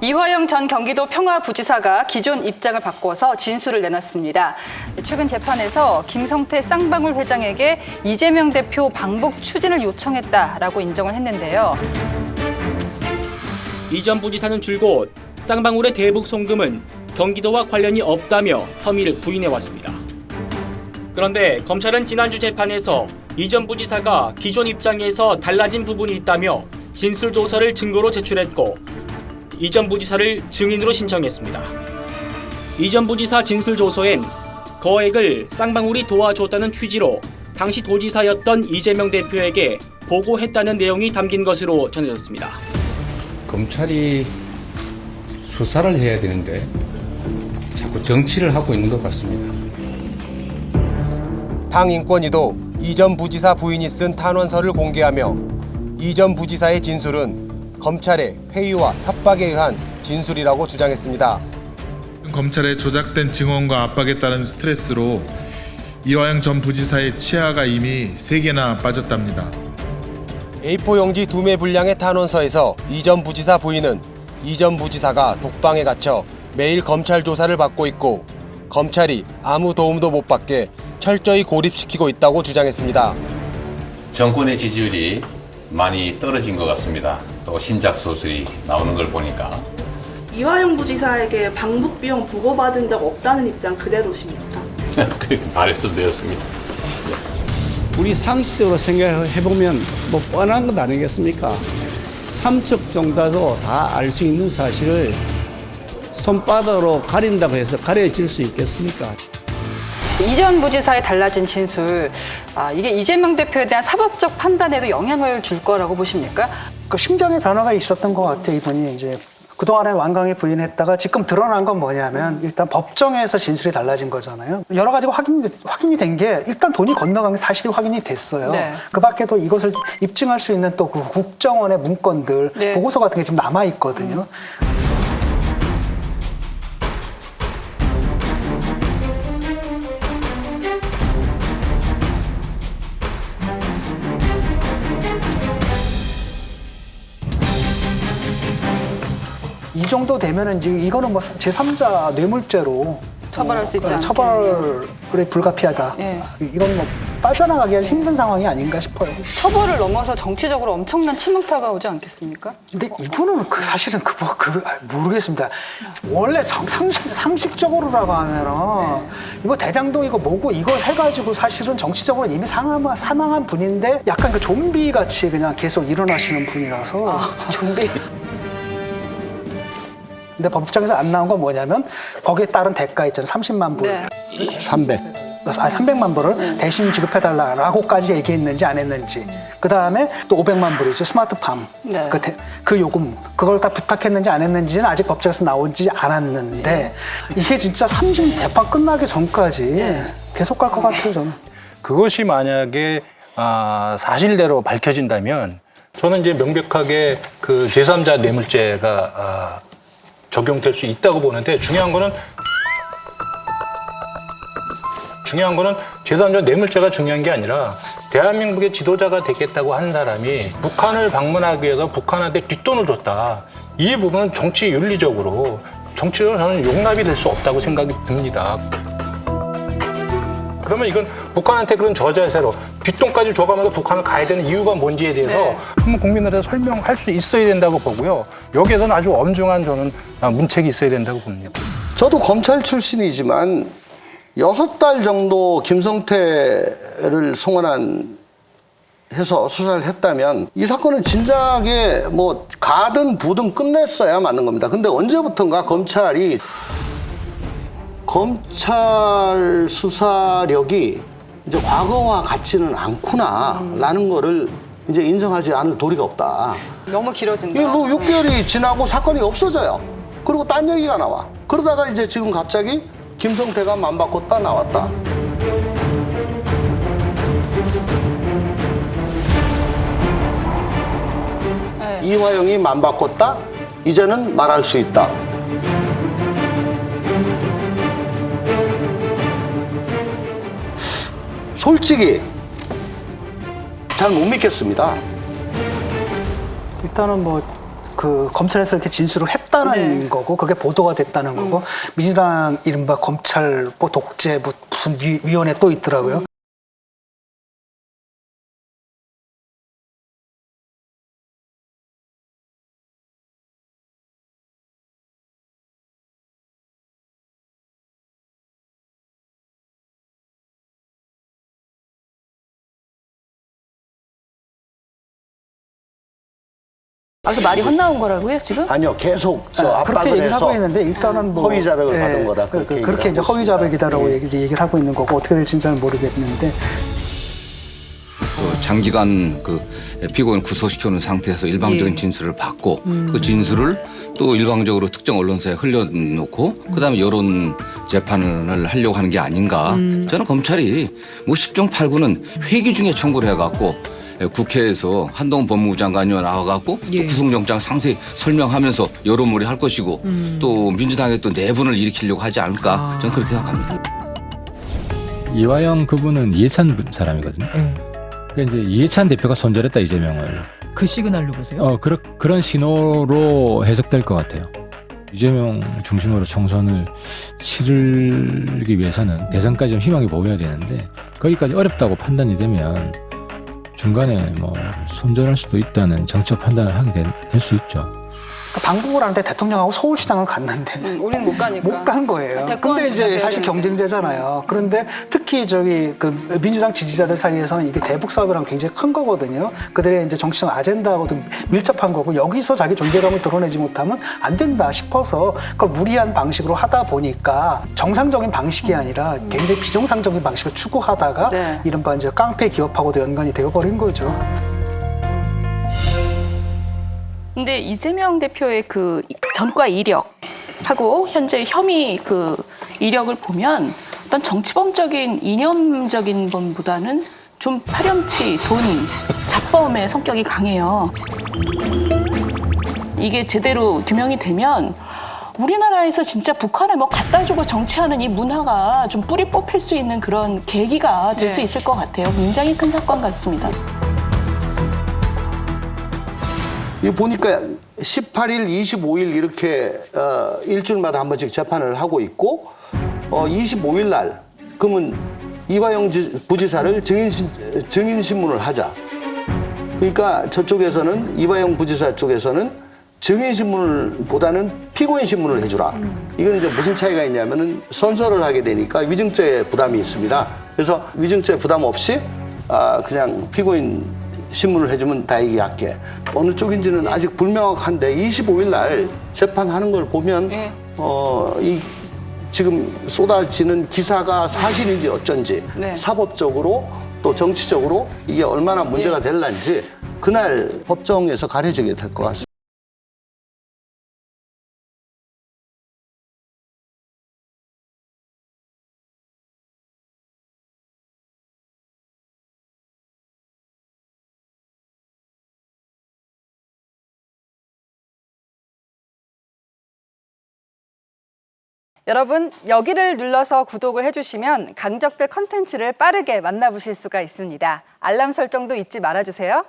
이화영 전 경기도 평화부지사가 기존 입장을 바꿔서 진술을 내놨습니다. 최근 재판에서 김성태 쌍방울 회장에게 이재명 대표 방북 추진을 요청했다라고 인정을 했는데요. 이 전 부지사는 줄곧 쌍방울의 대북 송금은 경기도와 관련이 없다며 혐의를 부인해왔습니다. 그런데 검찰은 지난주 재판에서 이 전 부지사가 기존 입장에서 달라진 부분이 있다며 진술조서를 증거로 제출했고 이 전 부지사를 증인으로 신청했습니다. 이 전 부지사 진술조서엔 거액을 쌍방울이 도와줬다는 취지로 당시 도지사였던 이재명 대표에게 보고했다는 내용이 담긴 것으로 전해졌습니다. 검찰이 수사를 해야 되는데 자꾸 정치를 하고 있는 것 같습니다. 당 인권위도 이 전 부지사 부인이 쓴 탄원서를 공개하며 이 전 부지사의 진술은 검찰의 회유와 협박에 의한 진술이라고 주장했습니다. 검찰의 조작된 증언과 압박에 따른 스트레스로 이화영 전 부지사의 치아가 이미 3개나 빠졌답니다. A4 용지 2매 분량의 탄원서에서 이 전 부지사 부인은 이 전 부지사가 독방에 갇혀 매일 검찰 조사를 받고 있고 검찰이 아무 도움도 못 받게 철저히 고립시키고 있다고 주장했습니다. 정권의 지지율이 많이 떨어진 것 같습니다. 또 신작 소설이 나오는 걸 보니까. 이화영 부지사에게 방북 비용 보고받은 적 없다는 입장 그대로십니까? 그렇게 말씀드렸습니다. 우리 상식적으로 생각해보면 뭐 뻔한 것 아니겠습니까? 삼척 정도도 다 알 수 있는 사실을 손바닥으로 가린다고 해서 가려질 수 있겠습니까? 이 전 부지사의 달라진 진술, 이게 이재명 대표에 대한 사법적 판단에도 영향을 줄 거라고 보십니까? 그 심정의 변화가 있었던 것 같아요. 이분이 이제 그동안에 완강히 부인했다가 지금 드러난 건 뭐냐면 일단 법정에서 진술이 달라진 거잖아요. 여러 가지가 확인이 된 게 일단 돈이 건너간 게 사실이 확인이 됐어요. 네. 그 밖에도 이것을 입증할 수 있는 또 그 국정원의 문건들, 네. 보고서 같은 게 지금 남아 있거든요. 이 정도 되면은 지금 이거는 뭐 제3자 뇌물죄로 처벌할 수 있지 않게. 처벌에 불가피하다. 예. 이건 뭐 빠져나가기가 힘든 상황이 아닌가 싶어요. 처벌을 넘어서 정치적으로 엄청난 치명타가 오지 않겠습니까? 근데 이분은 사실은 모르겠습니다. 원래 상식적으로라고 하면은 이거 대장동 이거 뭐고 이걸 해가지고 사실은 정치적으로 이미 사망한 분인데 약간 그 좀비 같이 그냥 계속 일어나시는 분이라서. 좀비. 근데 법정에서 안 나온 건 뭐냐면 거기에 따른 대가 있잖아요. 30만 불. 네. 300만 불을 대신 지급해달라고까지 얘기했는지 안 했는지. 그 다음에 또 500만 불이죠. 스마트팜. 네. 그 요금. 그걸 다 부탁했는지 안 했는지는 아직 법정에서 나오지 않았는데 이게 진짜 3심 재판 끝나기 전까지 계속 갈 것 같아요, 저는. 그것이 만약에 사실대로 밝혀진다면 저는 이제 명백하게 그 제3자 뇌물죄가 적용될 수 있다고 보는데 중요한 거는 제3자 뇌물죄가 중요한 게 아니라 대한민국의 지도자가 되겠다고 한 사람이 북한을 방문하기 위해서 북한한테 뒷돈을 줬다. 이 부분은 정치 윤리적으로 저는 용납이 될 수 없다고 생각이 듭니다. 그러면 이건 북한한테 그런 저자세로 뒷돈까지 줘가면서 북한을 가야 되는 이유가 뭔지에 대해서 한번 국민들한테 설명할 수 있어야 된다고 보고요. 여기에서는 아주 엄중한 저는 문책이 있어야 된다고 봅니다. 저도 검찰 출신이지만 6달 정도 김성태를 해서 수사를 했다면 이 사건은 진작에 뭐 가든 부든 끝냈어야 맞는 겁니다. 근데 언제부턴가 검찰 수사력이 이제 과거와 같지는 않구나라는 거를 이제 인정하지 않을 도리가 없다. 너무 길어진다. 이게 6개월이 지나고 사건이 없어져요. 그리고 딴 얘기가 나와. 그러다가 이제 지금 갑자기 김성태가 맘 바꿨다 나왔다. 네. 이화영이 맘 바꿨다. 이제는 말할 수 있다. 솔직히 잘 못 믿겠습니다. 일단은 뭐 그 검찰에서 이렇게 진술을 했다는 거고 그게 보도가 됐다는 거고 민주당 이른바 검찰 뭐 독재 뭐 무슨 위원회 또 있더라고요. 그 말이 헛나온 거라고요, 지금? 아니요, 계속 저 그렇게 압박을 얘기를 하고 해서 있는데 일단은 뭐 허위 자백을 받은 거다. 그렇게 이제 허위 자백이다라고 얘기를 하고 있는 거고 어떻게 될지는 잘 모르겠는데. 장기간 그 피고인 구속시켜놓은 상태에서 일방적인 진술을 받고 그 진술을 또 일방적으로 특정 언론사에 흘려놓고 그다음에 여론 재판을 하려고 하는 게 아닌가. 저는 검찰이 뭐 10중 8구는 회기 중에 청구를 해갖고 국회에서 한동훈 법무부 장관이 나와갖고 또 구속영장 상세히 설명하면서 여론몰이 할 것이고 또 민주당의 또 내분을 일으키려고 하지 않을까. 저는 그렇게 생각합니다. 이화영 그분은 이해찬 사람이거든요. 그러니까 이제 이해찬 대표가 손절했다 이재명을. 그 시그널로 보세요? 그런 신호로 해석될 것 같아요. 이재명 중심으로 총선을 치르기 위해서는 대선까지 좀 희망이 보여야 되는데 거기까지 어렵다고 판단이 되면 중간에 뭐 손절할 수도 있다는 정책 판단을 하게 될 수 있죠. 방북을 하는데 대통령하고 서울시장을 갔는데 우리는 못 가니까. 못 간 거예요. 근데 이제 사실 경쟁자잖아요. 그런데 특히 저기 그 민주당 지지자들 사이에서는 이게 대북 사업이랑 굉장히 큰 거거든요. 그들의 이제 정치적 아젠다하고도 밀접한 거고 여기서 자기 존재감을 드러내지 못하면 안 된다 싶어서 그걸 무리한 방식으로 하다 보니까 정상적인 방식이 아니라 굉장히 비정상적인 방식을 추구하다가 이른바 이제 깡패 기업하고도 연관이 되어버린 거죠. 근데 이재명 대표의 그 전과 이력하고 현재 혐의 그 이력을 보면 어떤 정치범적인 이념적인 범보다는 좀 파렴치, 돈, 잡범의 성격이 강해요. 이게 제대로 규명이 되면 우리나라에서 진짜 북한에 뭐 갖다 주고 정치하는 이 문화가 좀 뿌리 뽑힐 수 있는 그런 계기가 될 수 있을 것 같아요. 굉장히 큰 사건 같습니다. 이 보니까 18일, 25일 이렇게 일주일마다 한 번씩 재판을 하고 있고 25일 날 그러면 이화영 부지사를 증인 신문을 하자. 그러니까 저쪽에서는 이화영 부지사 쪽에서는 증인 신문보다는 피고인 신문을 해주라. 이건 이제 무슨 차이가 있냐면은 선서를 하게 되니까 위증죄 부담이 있습니다. 그래서 위증죄 부담 없이 그냥 피고인 신문을 해주면 다행히 약게. 어느 쪽인지는 아직 불명확한데 25일 날 재판하는 걸 보면 이 지금 쏟아지는 기사가 사실인지 어쩐지 사법적으로 또 정치적으로 이게 얼마나 문제가 될런지 그날 법정에서 가려지게 될 것 같습니다. 여러분, 여기를 눌러서 구독을 해주시면 강적들 컨텐츠를 빠르게 만나보실 수가 있습니다. 알람 설정도 잊지 말아주세요.